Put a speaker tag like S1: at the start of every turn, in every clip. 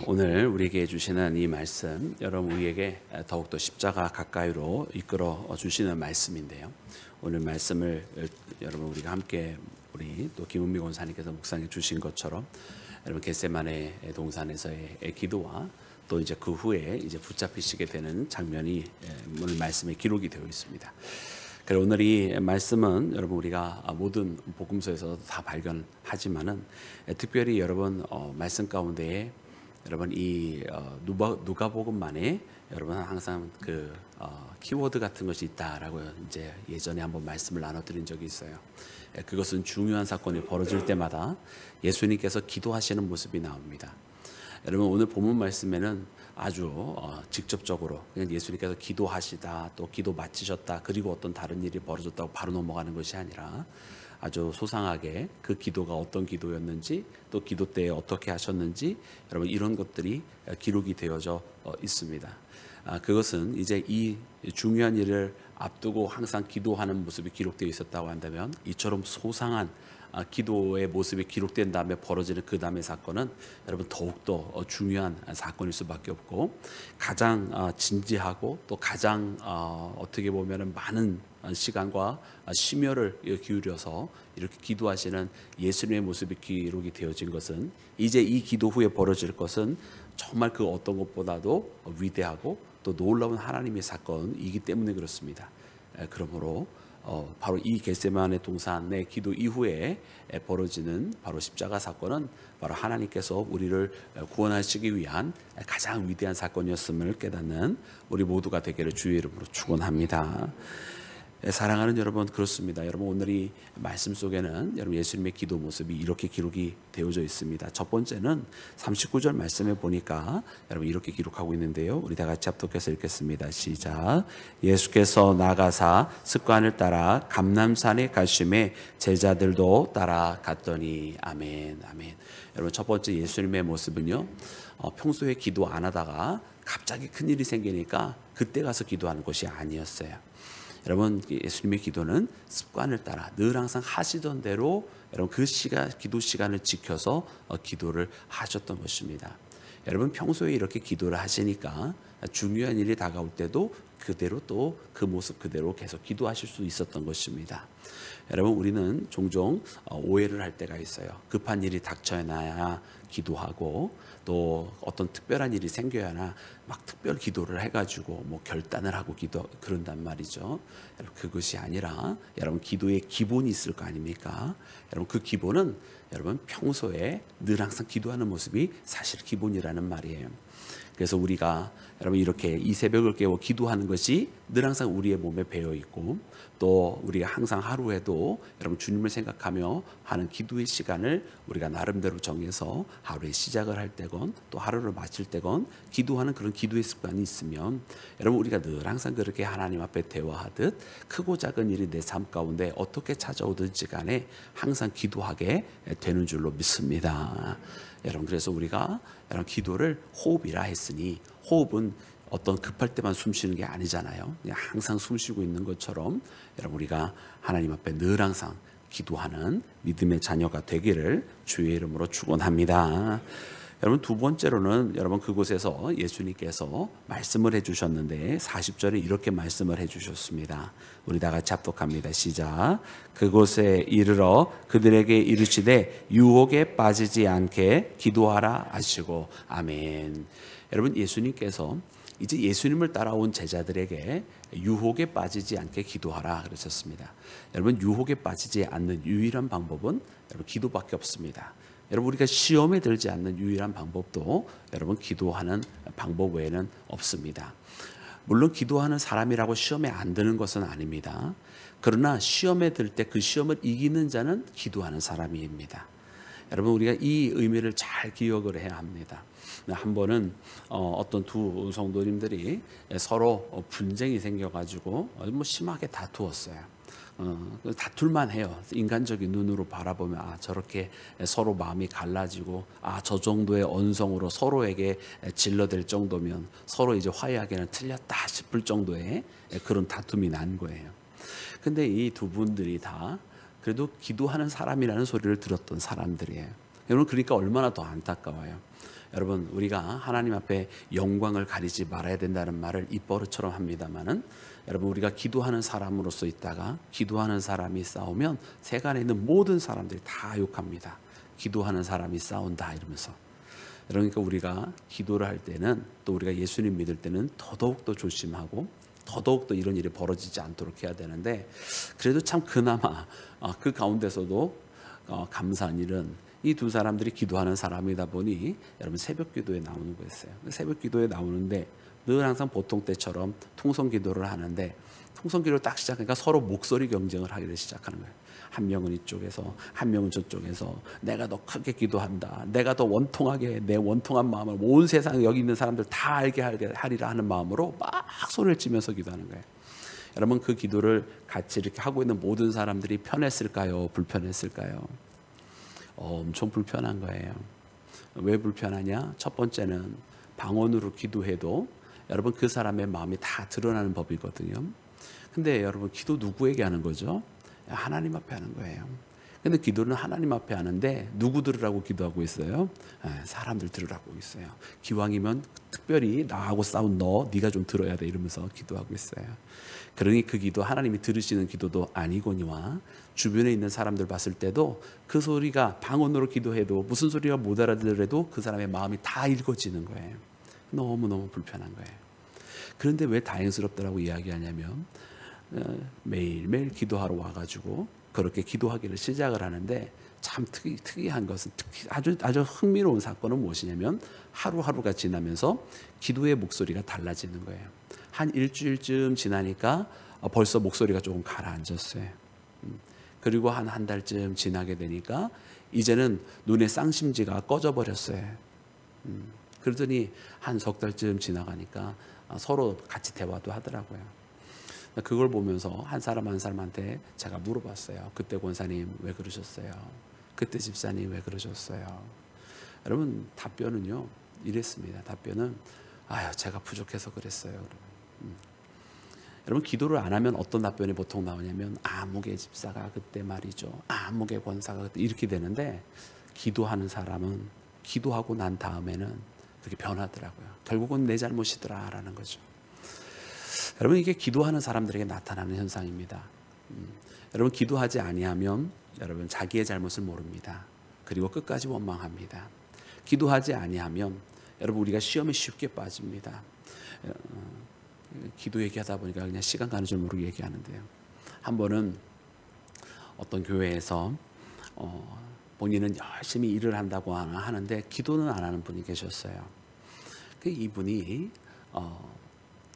S1: 오늘 우리에게 주시는 이 말씀, 여러분 우리에게 더욱더 십자가 가까이로 이끌어 주시는 말씀인데요. 오늘 말씀을 여러분 우리가 함께 우리 또 김은미 권사님께서 묵상해 주신 것처럼 여러분 겟세마네 동산에서의 기도와 또 이제 그 후에 이제 붙잡히시게 되는 장면이 오늘 말씀에 기록이 되어 있습니다. 그래서 오늘 이 말씀은 여러분 우리가 모든 복음서에서 다 발견하지만은 특별히 여러분 말씀 가운데에 여러분 이 누가복음만에 여러분 항상 그 키워드 같은 것이 있다라고 이제 예전에 한번 말씀을 나눠드린 적이 있어요. 그것은 중요한 사건이 벌어질 때마다 예수님께서 기도하시는 모습이 나옵니다. 여러분 오늘 본문 말씀에는 아주 직접적으로 그냥 예수님께서 기도하시다 또 기도 마치셨다 그리고 어떤 다른 일이 벌어졌다고 바로 넘어가는 것이 아니라 아주 소상하게 그 기도가 어떤 기도였는지 또 기도 때에 어떻게 하셨는지 여러분 이런 것들이 기록이 되어져 있습니다. 그것은 이제 이 중요한 일을 앞두고 항상 기도하는 모습이 기록되어 있었다고 한다면 이처럼 소상한 기도의 모습이 기록된 다음에 벌어지는 그 다음의 사건은 여러분 더욱더 중요한 사건일 수밖에 없고 가장 진지하고 또 가장 어떻게 보면 많은 시간과 심혈을 기울여서 이렇게 기도하시는 예수님의 모습이 기록이 되어진 것은 이제 이 기도 후에 벌어질 것은 정말 그 어떤 것보다도 위대하고 또 놀라운 하나님의 사건이기 때문에 그렇습니다. 그러므로 바로 이 겟세마네 동산의 기도 이후에 벌어지는 바로 십자가 사건은 바로 하나님께서 우리를 구원하시기 위한 가장 위대한 사건이었음을 깨닫는 우리 모두가 되기를 주의 이름으로 축원합니다. 사랑하는 여러분, 그렇습니다. 여러분 오늘 이 말씀 속에는 여러분 예수님의 기도 모습이 이렇게 기록이 되어져 있습니다. 첫 번째는 39절 말씀에 보니까 여러분 이렇게 기록하고 있는데요. 우리 다 같이 합독해서 읽겠습니다. 시작. 예수께서 나가사 습관을 따라 감람산에 가심에 제자들도 따라갔더니 아멘. 아멘. 여러분 첫 번째 예수님의 모습은요. 평소에 기도 안 하다가 갑자기 큰일이 생기니까 그때 가서 기도하는 것이 아니었어요. 여러분 예수님의 기도는 습관을 따라 늘 항상 하시던 대로 여러분 그 기도 시간을 지켜서 기도를 하셨던 것입니다. 여러분 평소에 이렇게 기도를 하시니까 중요한 일이 다가올 때도 그대로 또 그 모습 그대로 계속 기도하실 수 있었던 것입니다. 여러분 우리는 종종 오해를 할 때가 있어요. 급한 일이 닥쳐야나 기도하고 또 어떤 특별한 일이 생겨야나 막 특별 기도를 해가지고 뭐 결단을 하고 그런단 말이죠. 여러분 그것이 아니라 여러분 기도의 기본이 있을 거 아닙니까? 여러분 그 기본은 여러분 평소에 늘 항상 기도하는 모습이 사실 기본이라는 말이에요. 그래서 우리가 여러분 이렇게 이 새벽을 깨워 기도하는 것이 늘 항상 우리의 몸에 배어 있고 또 우리가 항상 하루에도 여러분 주님을 생각하며 하는 기도의 시간을 우리가 나름대로 정해서 하루의 시작을 할 때건 또 하루를 마칠 때건 기도하는 그런 기도의 습관이 있으면 여러분 우리가 늘 항상 그렇게 하나님 앞에 대화하듯 크고 작은 일이 내 삶 가운데 어떻게 찾아오든지 간에 항상 기도하게 되는 줄로 믿습니다. 여러분 그래서 우리가 여러분 기도를 호흡이라 했으니 호흡은 어떤 급할 때만 숨 쉬는 게 아니잖아요. 그냥 항상 숨 쉬고 있는 것처럼 여러분 우리가 하나님 앞에 늘 항상 기도하는 믿음의 자녀가 되기를 주의 이름으로 축원합니다. 여러분 두 번째로는 여러분 그곳에서 예수님께서 말씀을 해주셨는데 40절에 이렇게 말씀을 해주셨습니다. 우리 다 같이 합독합니다. 시작. 그곳에 이르러 그들에게 이르시되 유혹에 빠지지 않게 기도하라 하시고 아멘. 여러분 예수님께서 이제 예수님을 따라온 제자들에게 유혹에 빠지지 않게 기도하라 그러셨습니다. 여러분 유혹에 빠지지 않는 유일한 방법은 여러분 기도밖에 없습니다. 여러분 우리가 시험에 들지 않는 유일한 방법도 여러분 기도하는 방법 외에는 없습니다. 물론 기도하는 사람이라고 시험에 안 드는 것은 아닙니다. 그러나 시험에 들 때 그 시험을 이기는 자는 기도하는 사람입니다. 여러분 우리가 이 의미를 잘 기억을 해야 합니다. 한 번은 어떤 두 성도님들이 서로 분쟁이 생겨가지고 뭐 심하게 다투었어요. 다툴만 해요. 인간적인 눈으로 바라보면 저렇게 서로 마음이 갈라지고 저 정도의 언성으로 서로에게 질러댈 정도면 서로 이제 화해하기는 틀렸다 싶을 정도의 그런 다툼이 난 거예요. 근데 이 두 분들이 다 그래도 기도하는 사람이라는 소리를 들었던 사람들이에요. 여러분 그러니까 얼마나 더 안타까워요. 여러분 우리가 하나님 앞에 영광을 가리지 말아야 된다는 말을 입버릇처럼 합니다만은 여러분 우리가 기도하는 사람으로서 있다가 기도하는 사람이 싸우면 세간에 있는 모든 사람들이 다 욕합니다. 기도하는 사람이 싸운다 이러면서. 그러니까 우리가 기도를 할 때는 또 우리가 예수님 믿을 때는 더더욱 조심하고 더더욱 이런 일이 벌어지지 않도록 해야 되는데 그래도 참 그나마 그 가운데서도 감사한 일은 이 두 사람들이 기도하는 사람이다 보니 여러분 새벽 기도에 나오는 거였어요. 새벽 기도에 나오는데 늘 항상 보통 때처럼 통성 기도를 하는데 통성 기도를 딱 시작하니까 서로 목소리 경쟁을 하기 시작하는 거예요. 한 명은 이쪽에서 한 명은 저쪽에서 내가 더 크게 기도한다. 내가 더 원통하게 내 원통한 마음을 온 세상 여기 있는 사람들 다 알게 하리라 하는 마음으로 막 소리를 치면서 기도하는 거예요. 여러분 그 기도를 같이 이렇게 하고 있는 모든 사람들이 편했을까요? 불편했을까요? 엄청 불편한 거예요. 왜 불편하냐? 첫 번째는 방언으로 기도해도 여러분 그 사람의 마음이 다 드러나는 법이거든요. 근데 여러분 기도 누구에게 하는 거죠? 하나님 앞에 하는 거예요. 근데 기도는 하나님 앞에 하는데 누구 들으라고 기도하고 있어요? 사람들 들으라고 있어요. 기왕이면 특별히 나하고 싸운 네가 좀 들어야 돼 이러면서 기도하고 있어요. 그러니 그 기도 하나님이 들으시는 기도도 아니거니와 주변에 있는 사람들 봤을 때도 그 소리가 방언으로 기도해도 무슨 소리가 못 알아들어도 그 사람의 마음이 다 읽어지는 거예요. 너무너무 불편한 거예요. 그런데 왜 다행스럽다라고 이야기하냐면 매일매일 기도하러 와가지고 그렇게 기도하기를 시작을 하는데 참 특이한 것은 특히 아주 흥미로운 사건은 무엇이냐면 하루하루가 지나면서 기도의 목소리가 달라지는 거예요. 한 일주일쯤 지나니까 벌써 목소리가 조금 가라앉았어요. 그리고 한 달쯤 지나게 되니까 이제는 눈의 쌍심지가 꺼져버렸어요. 그러더니 한 석 달쯤 지나가니까 서로 같이 대화도 하더라고요. 그걸 보면서 한 사람 한 사람한테 제가 물어봤어요. 그때 권사님 왜 그러셨어요? 그때 집사님 왜 그러셨어요? 여러분 답변은요 이랬습니다. 답변은 제가 부족해서 그랬어요. 여러분 기도를 안 하면 어떤 답변이 보통 나오냐면 아무개 집사가 그때 말이죠. 아무개 권사가 그때 이렇게 되는데 기도하는 사람은 기도하고 난 다음에는 그렇게 변하더라고요. 결국은 내 잘못이더라 라는 거죠. 여러분 이게 기도하는 사람들에게 나타나는 현상입니다. 여러분 기도하지 아니하면 여러분 자기의 잘못을 모릅니다. 그리고 끝까지 원망합니다. 기도하지 아니하면 여러분 우리가 시험에 쉽게 빠집니다. 기도 얘기하다 보니까 그냥 시간 가는 줄 모르고 얘기하는데요. 한 번은 어떤 교회에서 본인은 열심히 일을 한다고 하는데 기도는 안 하는 분이 계셨어요. 이분이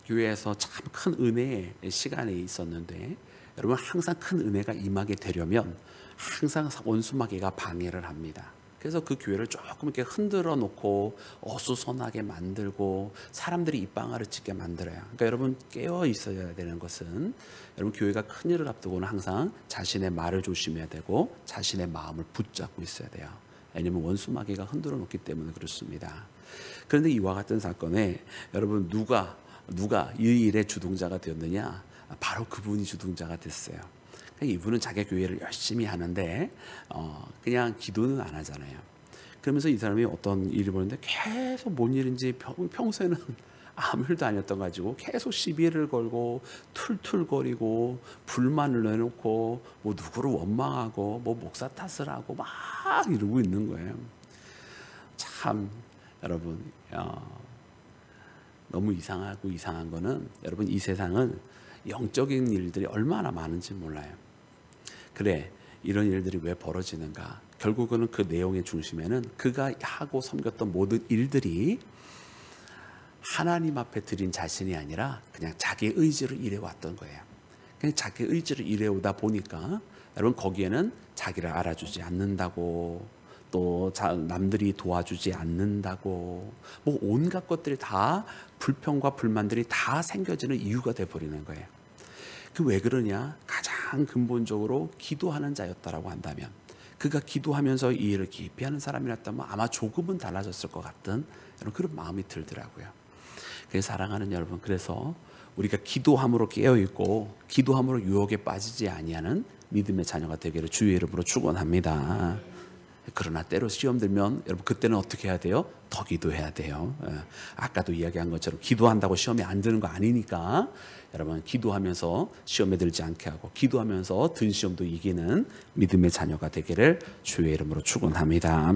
S1: 교회에서 참 큰 은혜의 시간이 있었는데 여러분 항상 큰 은혜가 임하게 되려면 항상 원수마귀가 방해를 합니다. 그래서 그 교회를 조금 이렇게 흔들어 놓고 어수선하게 만들고 사람들이 입방아를 찍게 만들어요. 그러니까 여러분 깨어 있어야 되는 것은 여러분 교회가 큰 일을 앞두고는 항상 자신의 말을 조심해야 되고 자신의 마음을 붙잡고 있어야 돼요. 왜냐하면 원수마귀가 흔들어 놓기 때문에 그렇습니다. 그런데 이와 같은 사건에 여러분 누가 이 일의 주동자가 되었느냐? 바로 그분이 주동자가 됐어요. 이분은 자기 교회를 열심히 하는데 그냥 기도는 안 하잖아요. 그러면서 이 사람이 어떤 일을 보는데 계속 뭔 일인지 평소에는 아무 일도 아니었던 가지고 계속 시비를 걸고 툴툴거리고 불만을 내놓고 뭐 누구를 원망하고 뭐 목사 탓을 하고 막 이러고 있는 거예요. 참 여러분 너무 이상하고 이상한 거는 여러분 이 세상은 영적인 일들이 얼마나 많은지 몰라요. 그래 이런 일들이 왜 벌어지는가? 결국은 그 내용의 중심에는 그가 하고 섬겼던 모든 일들이 하나님 앞에 드린 자신이 아니라 그냥 자기의 의지를 일해왔던 거예요. 그냥 자기의 의지를 일해오다 보니까 여러분 거기에는 자기를 알아주지 않는다고 또 남들이 도와주지 않는다고 뭐 온갖 것들이 다 불평과 불만들이 다 생겨지는 이유가 돼버리는 거예요. 그 왜 그러냐? 가장 근본적으로 기도하는 자였다라고 한다면 그가 기도하면서 이 일을 깊이 하는 사람이었다면 아마 조금은 달라졌을 것 같은 그런 마음이 들더라고요. 그래서 사랑하는 여러분, 그래서 우리가 기도함으로 깨어있고 기도함으로 유혹에 빠지지 아니하는 믿음의 자녀가 되기를 주의 이름으로 축원합니다. 그러나 때로 시험 들면 여러분 그때는 어떻게 해야 돼요? 더 기도해야 돼요. 아까도 이야기한 것처럼 기도한다고 시험이 안 드는 거 아니니까 여러분 기도하면서 시험에 들지 않게 하고 기도하면서 든 시험도 이기는 믿음의 자녀가 되기를 주의 이름으로 축원합니다.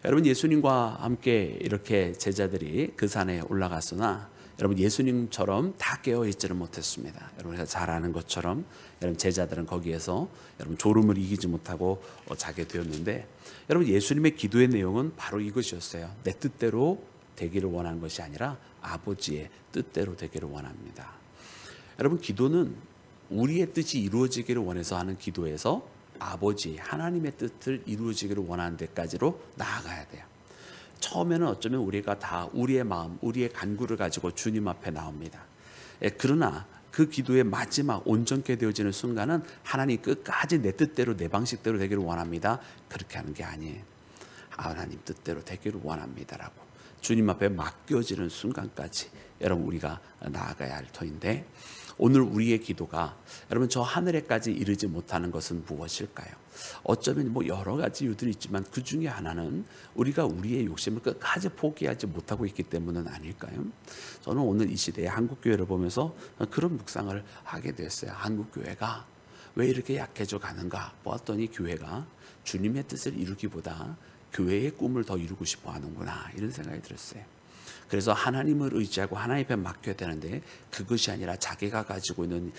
S1: 여러분 예수님과 함께 이렇게 제자들이 그 산에 올라갔으나 여러분 예수님처럼 다 깨어 있지는 못했습니다. 여러분 잘 아는 것처럼 여러분 제자들은 거기에서 여러분 졸음을 이기지 못하고 자게 되었는데 여러분 예수님의 기도의 내용은 바로 이것이었어요. 내 뜻대로 되기를 원하는 것이 아니라 아버지의 뜻대로 되기를 원합니다. 여러분 기도는 우리의 뜻이 이루어지기를 원해서 하는 기도에서 아버지 하나님의 뜻을 이루어지기를 원하는 데까지로 나아가야 돼요. 처음에는 어쩌면 우리가 다 우리의 마음, 우리의 간구를 가지고 주님 앞에 나옵니다. 그러나 그 기도의 마지막 온전케 되어지는 순간은 하나님 끝까지 내 뜻대로 내 방식대로 되기를 원합니다. 그렇게 하는 게 아니에요. 하나님 뜻대로 되기를 원합니다라고 주님 앞에 맡겨지는 순간까지 여러분 우리가 나아가야 할 터인데 오늘 우리의 기도가 여러분 저 하늘에까지 이르지 못하는 것은 무엇일까요? 어쩌면 뭐 여러 가지 이유들이 있지만 그 중에 하나는 우리가 우리의 욕심을 끝까지 포기하지 못하고 있기 때문은 아닐까요? 저는 오늘 이 시대의 한국교회를 보면서 그런 묵상을 하게 됐어요. 한국교회가 왜 이렇게 약해져 가는가 보았더니 교회가 주님의 뜻을 이루기보다 교회의 꿈을 더 이루고 싶어 하는구나 이런 생각이 들었어요. 그래서 하나님을 의지하고 하나님 앞에 맡겨야 되는데 그것이 아니라 자기가 가지고 있는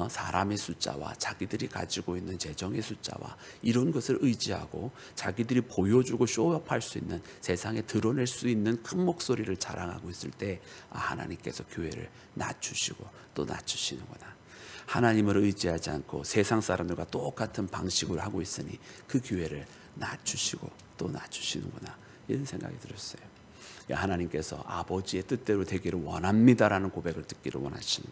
S1: 사람의 숫자와 자기들이 가지고 있는 재정의 숫자와 이런 것을 의지하고 자기들이 보여주고 쇼업할 수 있는 세상에 드러낼 수 있는 큰 목소리를 자랑하고 있을 때 하나님께서 교회를 낮추시고 또 낮추시는구나. 하나님을 의지하지 않고 세상 사람들과 똑같은 방식으로 하고 있으니 그 교회를 낮추시고 또 낮추시는구나 이런 생각이 들었어요. 하나님께서 아버지의 뜻대로 되기를 원합니다라는 고백을 듣기를 원하시는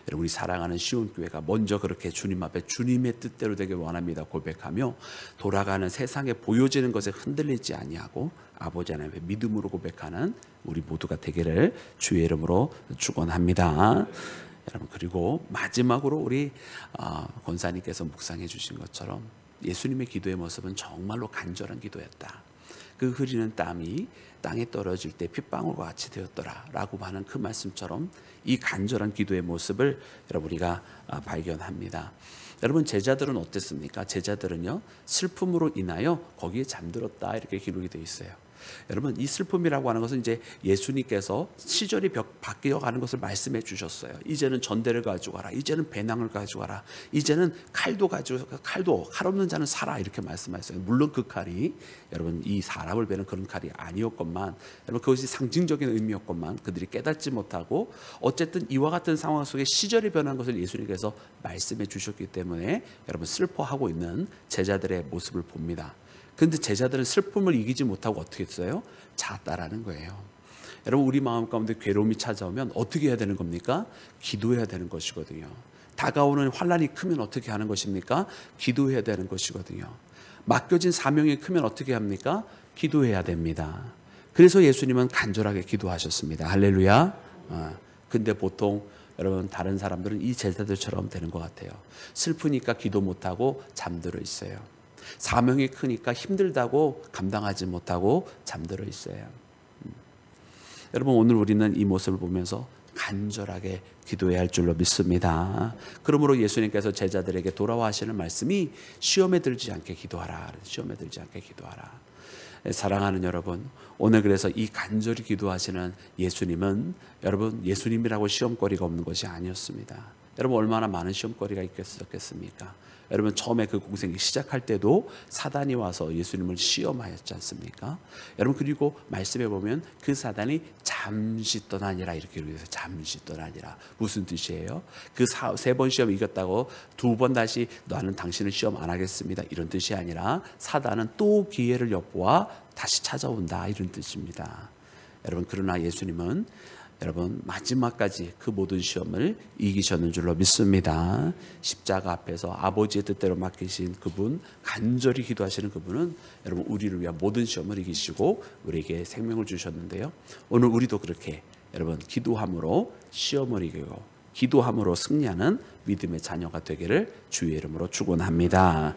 S1: 여러분 우리 사랑하는 시온교회가 먼저 그렇게 주님 앞에 주님의 뜻대로 되기를 원합니다 고백하며 돌아가는 세상에 보여지는 것에 흔들리지 아니하고 아버지 하나님의 믿음으로 고백하는 우리 모두가 되기를 주의 이름으로 축원합니다. 여러분 그리고 마지막으로 우리 권사님께서 묵상해 주신 것처럼 예수님의 기도의 모습은 정말로 간절한 기도였다. 그 흐리는 땀이 땅에 떨어질 때 핏방울과 같이 되었더라라고 하는 그 말씀처럼 이 간절한 기도의 모습을 여러분 우리가 발견합니다. 여러분 제자들은 어땠습니까? 제자들은요 슬픔으로 인하여 거기에 잠들었다 이렇게 기록이 되어 있어요. 여러분 이 슬픔이라고 하는 것은 이제 예수님께서 시절이 바뀌어가는 것을 말씀해 주셨어요. 이제는 전대를 가지고 가라. 이제는 배낭을 가지고 가라. 이제는 칼도 가지고 칼 없는 자는 살아 이렇게 말씀하셨어요. 물론 그 칼이 여러분 이 사람을 베는 그런 칼이 아니었건만 여러분 그것이 상징적인 의미였건만 그들이 깨닫지 못하고 어쨌든 이와 같은 상황 속에 시절이 변한 것을 예수님께서 말씀해 주셨기 때문에 여러분 슬퍼하고 있는 제자들의 모습을 봅니다. 그런데 제자들은 슬픔을 이기지 못하고 어떻게 했어요? 잤다라는 거예요. 여러분 우리 마음 가운데 괴로움이 찾아오면 어떻게 해야 되는 겁니까? 기도해야 되는 것이거든요. 다가오는 환난이 크면 어떻게 하는 것입니까? 기도해야 되는 것이거든요. 맡겨진 사명이 크면 어떻게 합니까? 기도해야 됩니다. 그래서 예수님은 간절하게 기도하셨습니다. 할렐루야. 근데 보통 여러분 다른 사람들은 이 제자들처럼 되는 것 같아요. 슬프니까 기도 못하고 잠들어 있어요. 사명이 크니까 힘들다고 감당하지 못하고 잠들어 있어요. 여러분 오늘 우리는 이 모습을 보면서 간절하게 기도해야 할 줄로 믿습니다. 그러므로 예수님께서 제자들에게 돌아와 하시는 말씀이 시험에 들지 않게 기도하라. 시험에 들지 않게 기도하라. 사랑하는 여러분 오늘 그래서 이 간절히 기도하시는 예수님은 여러분 예수님이라고 시험거리가 없는 것이 아니었습니다. 여러분 얼마나 많은 시험거리가 있겠습니까? 여러분 처음에 그 공생이 시작할 때도 사단이 와서 예수님을 시험하였지 않습니까? 여러분 그리고 말씀해 보면 그 사단이 잠시 떠나니라 이렇게 얘기해서 잠시 떠나니라 무슨 뜻이에요? 그 3번 시험 이겼다고 2번 다시 나는 당신은 시험 안 하겠습니다 이런 뜻이 아니라 사단은 또 기회를 엿보아 다시 찾아온다 이런 뜻입니다. 여러분 그러나 예수님은 여러분 마지막까지 그 모든 시험을 이기셨는 줄로 믿습니다. 십자가 앞에서 아버지의 뜻대로 맡기신 그분 간절히 기도하시는 그분은 여러분 우리를 위한 모든 시험을 이기시고 우리에게 생명을 주셨는데요. 오늘 우리도 그렇게 여러분 기도함으로 시험을 이기고 기도함으로 승리하는 믿음의 자녀가 되기를 주의 이름으로 축원합니다.